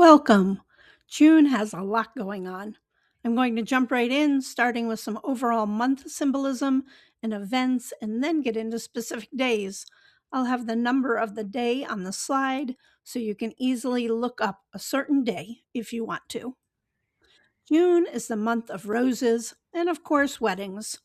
Welcome. June has a lot going on. I'm going to jump right in, starting with some overall month symbolism and events, and then get into specific days. I'll have the number of the day on the slide so you can easily look up a certain day if you want to. June is the month of roses and, of course, weddings.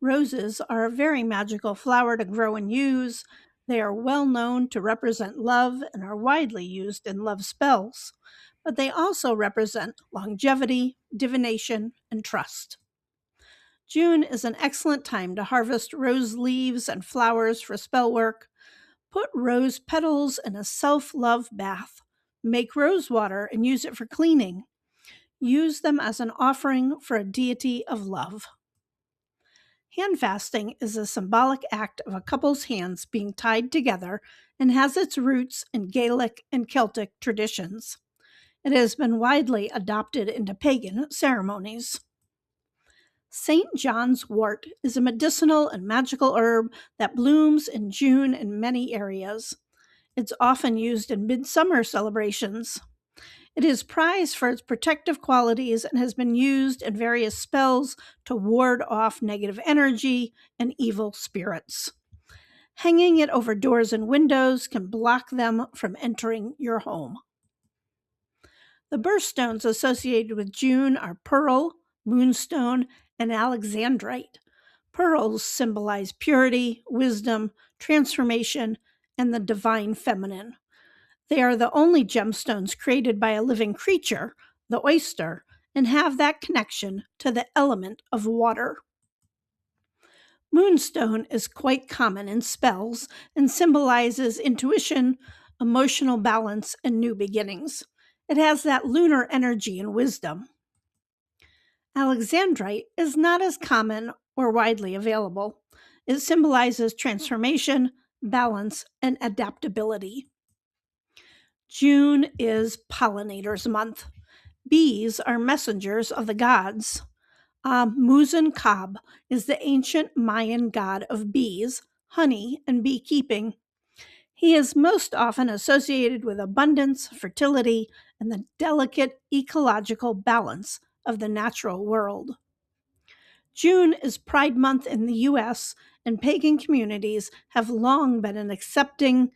Roses are a very magical flower to grow and use. They are well known to represent love and are widely used in love spells, but they also represent longevity, divination, and trust. June is an excellent time to harvest rose leaves and flowers for spell work. Put rose petals in a self love bath. Make rose water and use it for cleaning. Use them as an offering for a deity of love. Hand fasting is a symbolic act of a couple's hands being tied together and has its roots in Gaelic and Celtic traditions. It has been widely adopted into pagan ceremonies. St. John's wort is a medicinal and magical herb that blooms in June in many areas. It's often used in midsummer celebrations. It is prized for its protective qualities and has been used in various spells to ward off negative energy and evil spirits. Hanging it over doors and windows can block them from entering your home. The birthstones associated with June are pearl, moonstone, and alexandrite. Pearls symbolize purity, wisdom, transformation, and the divine feminine. They are the only gemstones created by a living creature, the oyster, and have that connection to the element of water. Moonstone is quite common in spells and symbolizes intuition, emotional balance, and new beginnings. It has that lunar energy and wisdom. Alexandrite is not as common or widely available. It symbolizes transformation, balance, and adaptability. June is pollinators month. Bees are messengers of the gods. Muzan Kab is the ancient Mayan god of bees, honey, and beekeeping. He is most often associated with abundance, fertility, and the delicate ecological balance of the natural world. June is Pride Month in the US, and pagan communities have long been an accepting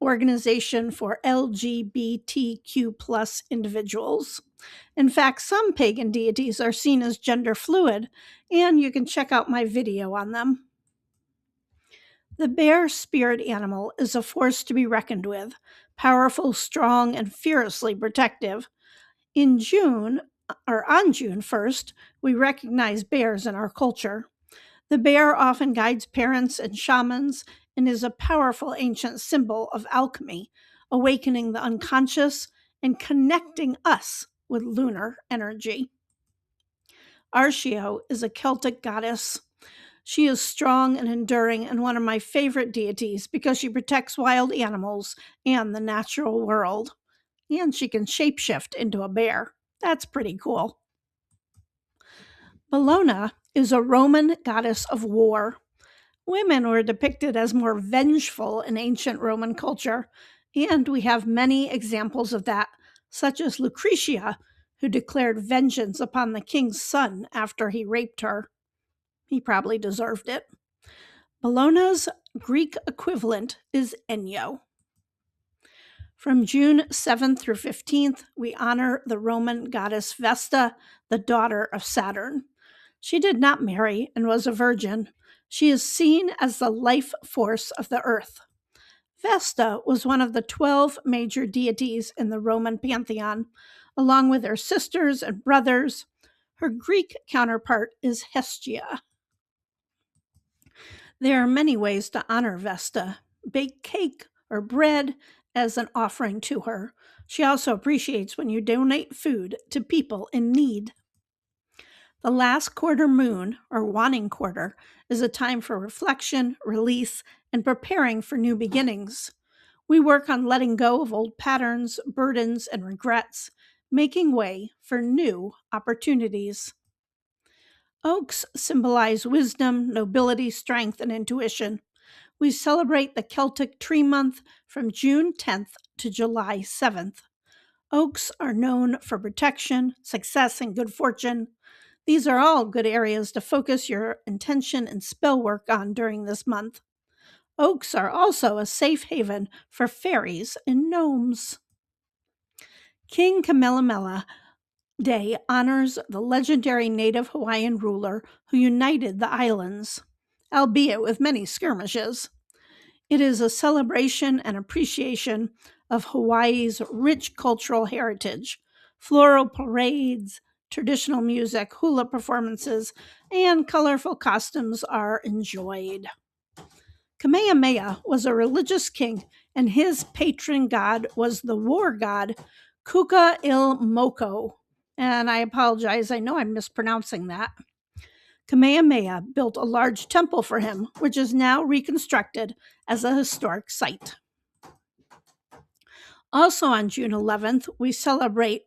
organization for LGBTQ plus individuals. In fact, some pagan deities are seen as gender fluid, and you can check out my video on them. The bear spirit animal is a force to be reckoned with, powerful, strong, and fiercely protective. In June, or on June 1st, we recognize bears in our culture. The bear often guides parents and shamans and is a powerful ancient symbol of alchemy, awakening the unconscious and connecting us with lunar energy. Arshio is a Celtic goddess. She is strong and enduring and one of my favorite deities because she protects wild animals and the natural world. And she can shapeshift into a bear. That's pretty cool. Bellona is a Roman goddess of war. Women were depicted as more vengeful in ancient Roman culture, and we have many examples of that, such as Lucretia, who declared vengeance upon the king's son after he raped her. He probably deserved it. Bellona's Greek equivalent is Enyo. From June 7th through 15th, we honor the Roman goddess Vesta, the daughter of Saturn. She did not marry and was a virgin. She is seen as the life force of the earth. Vesta was one of the 12 major deities in the Roman pantheon, along with her sisters and brothers. Her Greek counterpart is Hestia. There are many ways to honor Vesta. Bake cake or bread as an offering to her. She also appreciates when you donate food to people in need. The last quarter moon, or waning quarter, is a time for reflection, release, and preparing for new beginnings. We work on letting go of old patterns, burdens, and regrets, making way for new opportunities. Oaks symbolize wisdom, nobility, strength, and intuition. We celebrate the Celtic Tree Month from June 10th to July 7th. Oaks are known for protection, success, and good fortune. These are all good areas to focus your intention and spell work on during this month. Oaks are also a safe haven for fairies and gnomes. King Kamehameha Day honors the legendary native Hawaiian ruler who united the islands, albeit with many skirmishes. It is a celebration and appreciation of Hawaii's rich cultural heritage. Floral parades, traditional music, hula performances, and colorful costumes are enjoyed. Kamehameha was a religious king, and his patron god was the war god Kuka il Moko. And I apologize, I know I'm mispronouncing that. Kamehameha built a large temple for him, which is now reconstructed as a historic site. Also on June 11th, we celebrate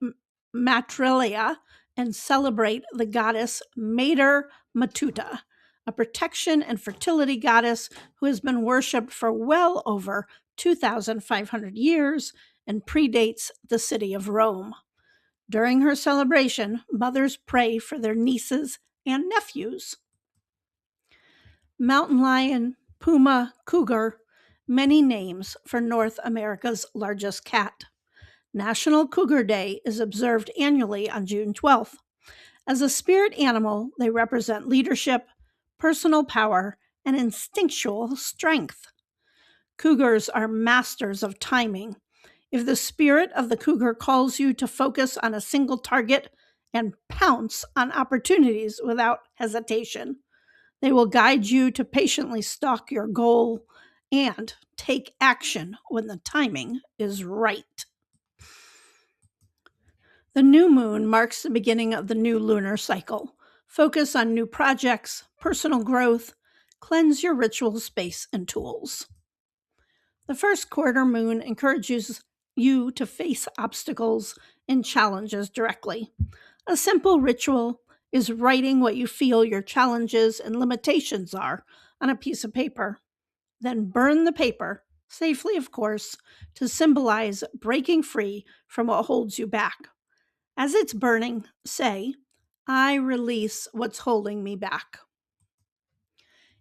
Matrilia and celebrate the goddess Mater Matuta, a protection and fertility goddess who has been worshipped for well over 2,500 years and predates the city of Rome. During her celebration, mothers pray for their nieces and nephews. Mountain lion, puma, cougar, many names for North America's largest cat. National Cougar Day is observed annually on June 12th. As a spirit animal, they represent leadership, personal power, and instinctual strength. Cougars are masters of timing. If the spirit of the cougar calls you to focus on a single target and pounce on opportunities without hesitation, they will guide you to patiently stalk your goal and take action when the timing is right. The new moon marks the beginning of the new lunar cycle. Focus on new projects, personal growth, cleanse your ritual space and tools. The first quarter moon encourages you to face obstacles and challenges directly. A simple ritual is writing what you feel your challenges and limitations are on a piece of paper. Then burn the paper, safely of course, to symbolize breaking free from what holds you back. As it's burning, say, I release what's holding me back.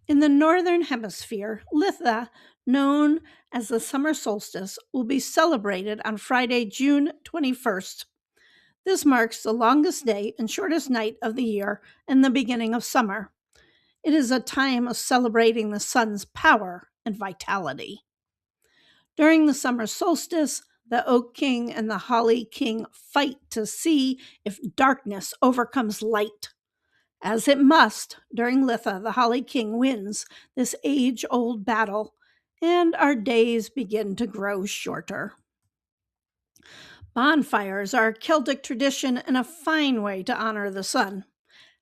In the Northern Hemisphere, Litha, known as the summer solstice, will be celebrated on Friday, June 21st. This marks the longest day and shortest night of the year and the beginning of summer. It is a time of celebrating the sun's power and vitality. During the summer solstice, the Oak King and the Holly King fight to see if darkness overcomes light. As it must, during Litha, the Holly King wins this age-old battle, and our days begin to grow shorter. Bonfires are a Celtic tradition and a fine way to honor the sun.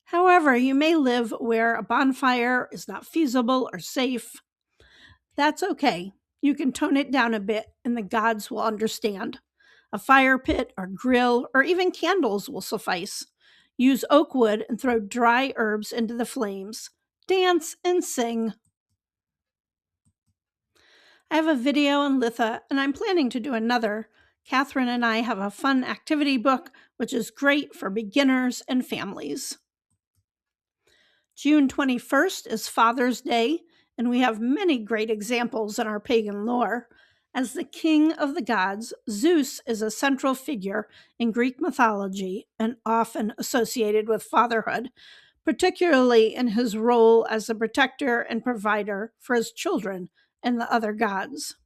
However, you may live where a bonfire is not feasible or safe. That's okay. You can tone it down a bit and the gods will understand. A fire pit or grill or even candles will suffice. Use oak wood and throw dry herbs into the flames. Dance and sing. I have a video on Litha and I'm planning to do another. Catherine and I have a fun activity book, which is great for beginners and families. June 21st is Father's Day, and we have many great examples in our pagan lore. As the king of the gods, Zeus is a central figure in Greek mythology and often associated with fatherhood, particularly in his role as the protector and provider for his children and the other gods.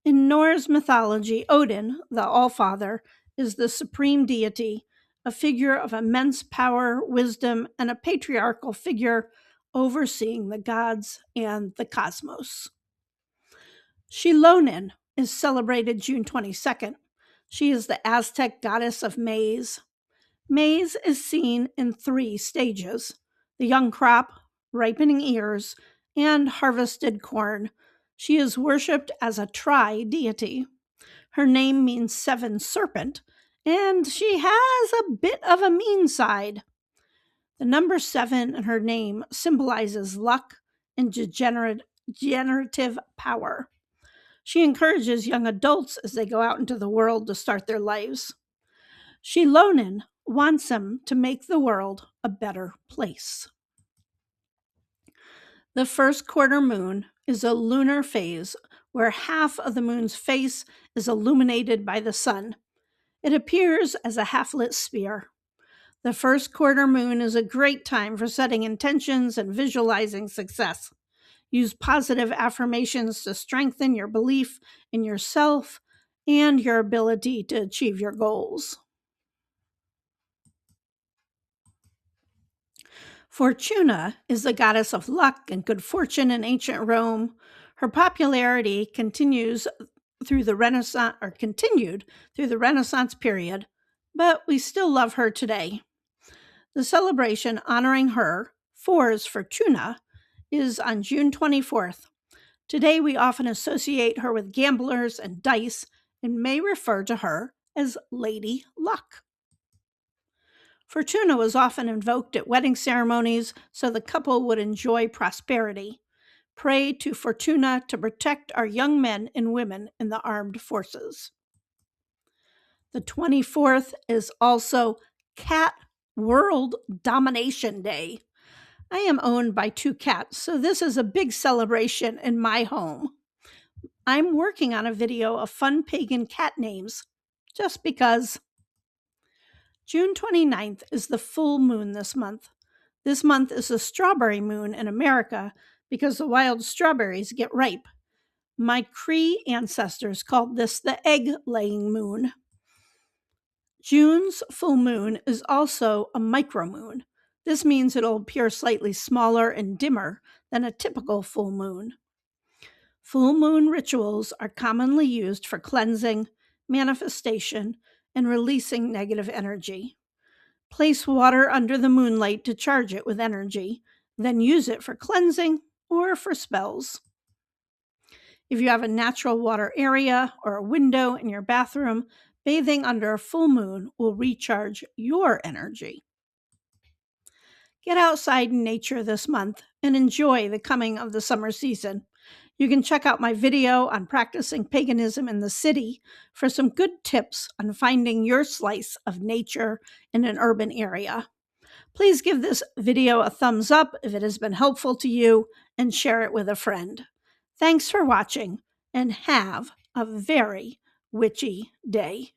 In Norse mythology, Odin, the All-Father, is the supreme deity, a figure of immense power, wisdom, and a patriarchal figure overseeing the gods and the cosmos. Xilonen is celebrated June 22nd. She is the Aztec goddess of maize. Maize is seen in 3 stages: the young crop, ripening ears, and harvested corn. She is worshipped as a tri-deity. Her name means 7 serpent, and she has a bit of a mean side. The number 7 in her name symbolizes luck and generative power. She encourages young adults as they go out into the world to start their lives. Shilonen wants him to make the world a better place. The first quarter moon is a lunar phase where half of the moon's face is illuminated by the sun. It appears as a half-lit sphere. The first quarter moon is a great time for setting intentions and visualizing success. Use positive affirmations to strengthen your belief in yourself and your ability to achieve your goals. Fortuna is the goddess of luck and good fortune in ancient Rome. Her popularity continued through the Renaissance period, but we still love her today. The celebration honoring her, Fors Fortuna, is on June 24th. Today we often associate her with gamblers and dice and may refer to her as Lady Luck. Fortuna was often invoked at wedding ceremonies so the couple would enjoy prosperity. Pray to Fortuna to protect our young men and women in the armed forces. The 24th is also Cat World Domination Day. I am owned by 2 cats, so this is a big celebration in my home. I'm working on a video of fun pagan cat names, just because. June 29th is the full moon this month. This month is a strawberry moon in America because the wild strawberries get ripe. My Cree ancestors called this the egg-laying moon. June's full moon is also a micromoon. This means it'll appear slightly smaller and dimmer than a typical full moon. Full moon rituals are commonly used for cleansing, manifestation, and releasing negative energy. Place water under the moonlight to charge it with energy, then use it for cleansing or for spells. If you have a natural water area or a window in your bathroom, bathing under a full moon will recharge your energy. Get outside in nature this month and enjoy the coming of the summer season. You can check out my video on practicing paganism in the city for some good tips on finding your slice of nature in an urban area. Please give this video a thumbs up if it has been helpful to you and share it with a friend. Thanks for watching and have a very witchy day.